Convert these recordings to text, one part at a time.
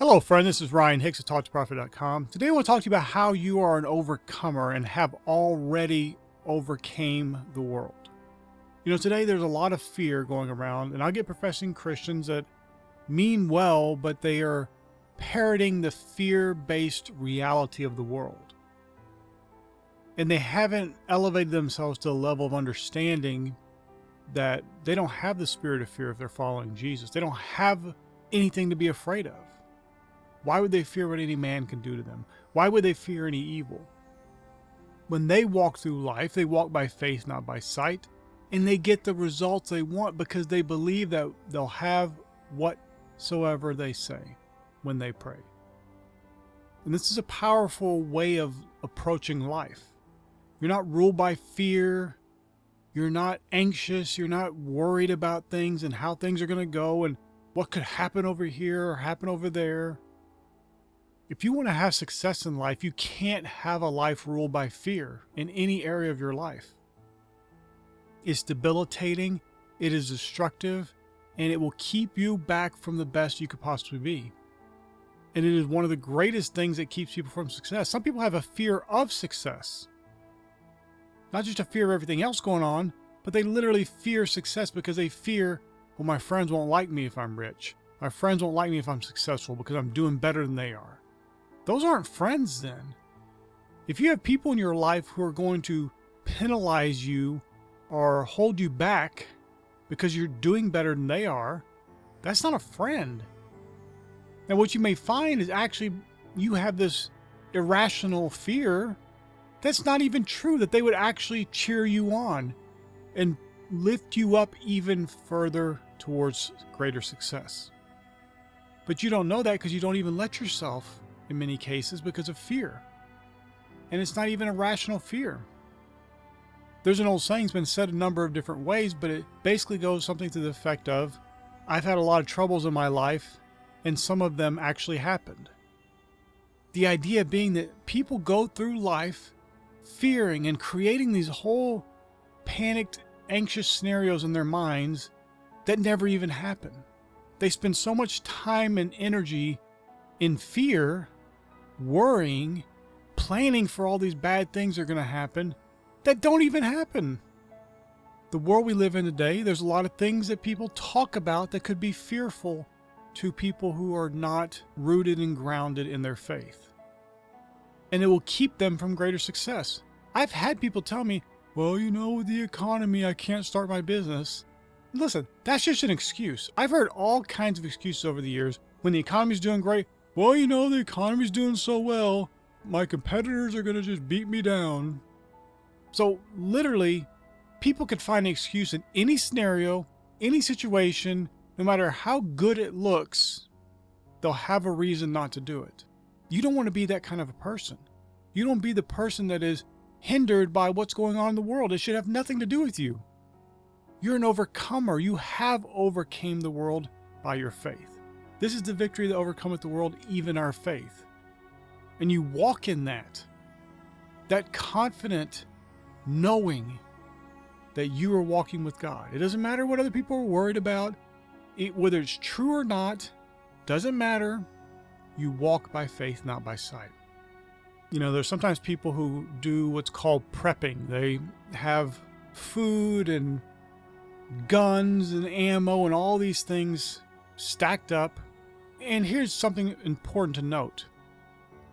Hello, friend. This is Ryan Hicks at TalkToProfit.com. Today, I want to talk to you about how you are an overcomer and have already overcame the world. You know, today there's a lot of fear going around, and I get professing Christians that mean well, but they are parroting the fear-based reality of the world. And they haven't elevated themselves to a level of understanding that they don't have the spirit of fear if they're following Jesus. They don't have anything to be afraid of. Why would they fear what any man can do to them? Why would they fear any evil? When they walk through life, they walk by faith, not by sight, and they get the results they want because they believe that they'll have whatsoever they say when they pray. And this is a powerful way of approaching life. You're not ruled by fear. You're not anxious. You're not worried about things and how things are going to go and what could happen over here or happen over there. If you want to have success in life, you can't have a life ruled by fear in any area of your life. It's debilitating, it is destructive, and it will keep you back from the best you could possibly be. And it is one of the greatest things that keeps people from success. Some people have a fear of success. Not just a fear of everything else going on, but they literally fear success because they fear, well, my friends won't like me if I'm rich. My friends won't like me if I'm successful because I'm doing better than they are. Those aren't friends then. If you have people in your life who are going to penalize you or hold you back because you're doing better than they are, that's not a friend. Now, what you may find is actually you have this irrational fear that's not even true, that they would actually cheer you on and lift you up even further towards greater success. But you don't know that because you don't even let yourself in many cases because of fear. And it's not even a rational fear. There's an old saying, it's been said a number of different ways, but it basically goes something to the effect of, I've had a lot of troubles in my life, and some of them actually happened. The idea being that people go through life fearing and creating these whole panicked, anxious scenarios in their minds that never even happen. They spend so much time and energy in fear, worrying, planning for all these bad things that are going to happen that don't even happen. The world we live in today, there's a lot of things that people talk about that could be fearful to people who are not rooted and grounded in their faith. And it will keep them from greater success. I've had people tell me, well, you know, with the economy, I can't start my business. Listen, that's just an excuse. I've heard all kinds of excuses over the years. When the economy's doing great, well, you know, the economy's doing so well, my competitors are going to just beat me down. So literally, people could find an excuse in any scenario, any situation, no matter how good it looks, they'll have a reason not to do it. You don't want to be that kind of a person. You don't be the person that is hindered by what's going on in the world. It should have nothing to do with you. You're an overcomer. You have overcame the world by your faith. This is the victory that overcometh the world, even our faith. And you walk in that confident knowing that you are walking with God. It doesn't matter what other people are worried about. Whether it's true or not, doesn't matter. You walk by faith, not by sight. You know, there's sometimes people who do what's called prepping. They have food and guns and ammo and all these things stacked up. And here's something important to note.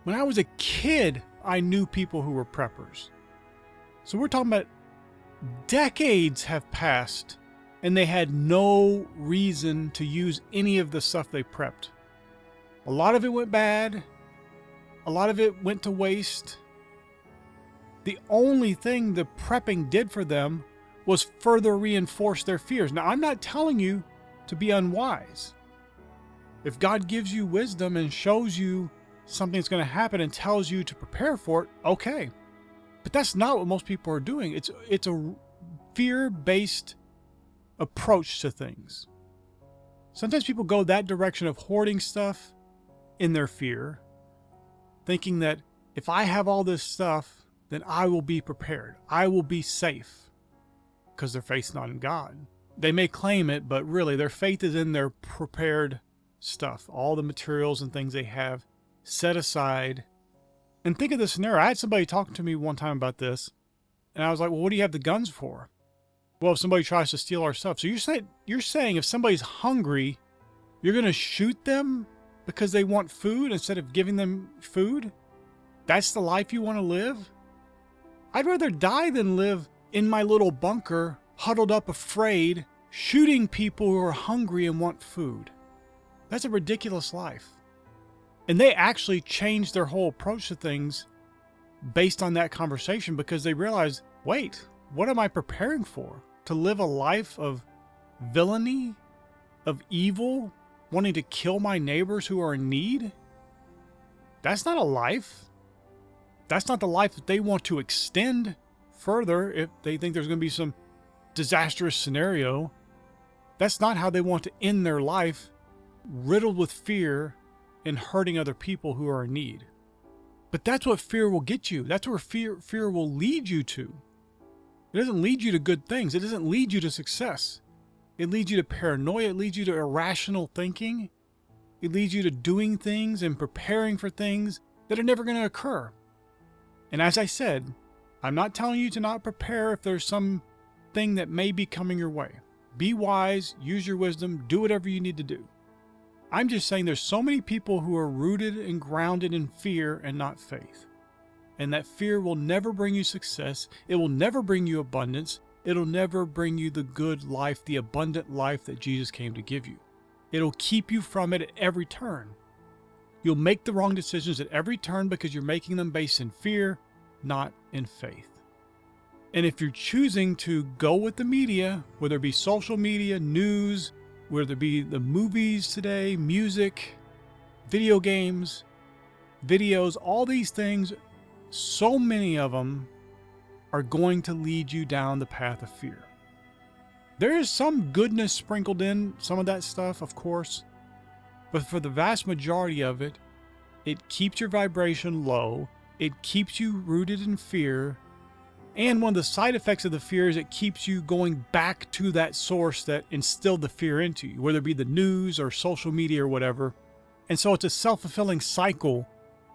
When I was a kid, I knew people who were preppers. So we're talking about decades have passed and they had no reason to use any of the stuff they prepped. A lot of it went bad. A lot of it went to waste. The only thing the prepping did for them was further reinforce their fears. Now, I'm not telling you to be unwise. If God gives you wisdom and shows you something that's going to happen and tells you to prepare for it, okay. But that's not what most people are doing. It's a fear-based approach to things. Sometimes people go that direction of hoarding stuff in their fear, thinking that if I have all this stuff, then I will be prepared. I will be safe because their faith's not in God. They may claim it, but really their faith is in their prepared stuff, all the materials and things they have set aside. And think of the scenario. I had somebody talking to me one time about this, and I was like, well, what do you have the guns for? Well, if somebody tries to steal our stuff. So you're saying if somebody's hungry, you're going to shoot them because they want food instead of giving them food? That's the life you want to live? I'd rather die than live in my little bunker, huddled up afraid, shooting people who are hungry and want food. That's a ridiculous life. And they actually changed their whole approach to things based on that conversation, because they realized, wait, what am I preparing for? To live a life of villainy, of evil, wanting to kill my neighbors who are in need? That's not a life. That's not the life that they want to extend further if they think there's going to be some disastrous scenario. That's not how they want to end their life, riddled with fear and hurting other people who are in need. But that's what fear will get you. That's where fear will lead you to. It doesn't lead you to good things. It doesn't lead you to success. It leads you to paranoia. It leads you to irrational thinking. It leads you to doing things and preparing for things that are never going to occur. And as I said, I'm not telling you to not prepare if there's some thing that may be coming your way. Be wise, use your wisdom, do whatever you need to do. I'm just saying there's so many people who are rooted and grounded in fear and not faith. And that fear will never bring you success. It will never bring you abundance. It'll never bring you the good life, the abundant life that Jesus came to give you. It'll keep you from it at every turn. You'll make the wrong decisions at every turn because you're making them based in fear, not in faith. And if you're choosing to go with the media, whether it be social media, news, whether it be the movies today, music, video games, videos, all these things, so many of them are going to lead you down the path of fear. There is some goodness sprinkled in some of that stuff, of course, but for the vast majority of it, it keeps your vibration low, it keeps you rooted in fear, and one of the side effects of the fear is it keeps you going back to that source that instilled the fear into you, whether it be the news or social media or whatever. And so it's a self-fulfilling cycle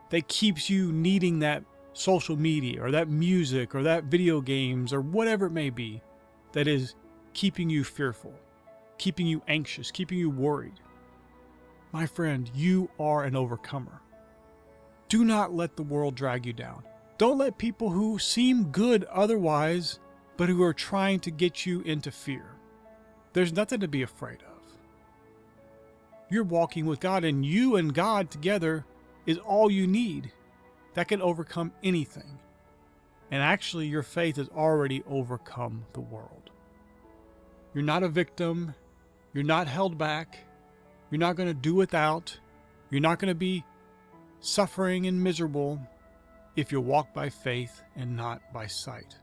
that keeps you needing that social media or that music or that video games or whatever it may be that is keeping you fearful, keeping you anxious, keeping you worried. My friend, you are an overcomer. Do not let the world drag you down. Don't let people who seem good otherwise, but who are trying to get you into fear. There's nothing to be afraid of. You're walking with God, and you and God together is all you need. That can overcome anything. And actually, your faith has already overcome the world. You're not a victim. You're not held back. You're not going to do without. You're not going to be suffering and miserable if you walk by faith and not by sight.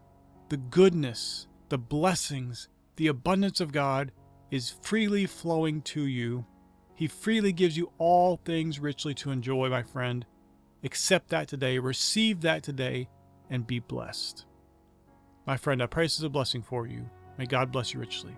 The goodness, the blessings, the abundance of God is freely flowing to you. He freely gives you all things richly to enjoy, my friend. Accept that today, receive that today, and be blessed. My friend, I pray this is a blessing for you. May God bless you richly.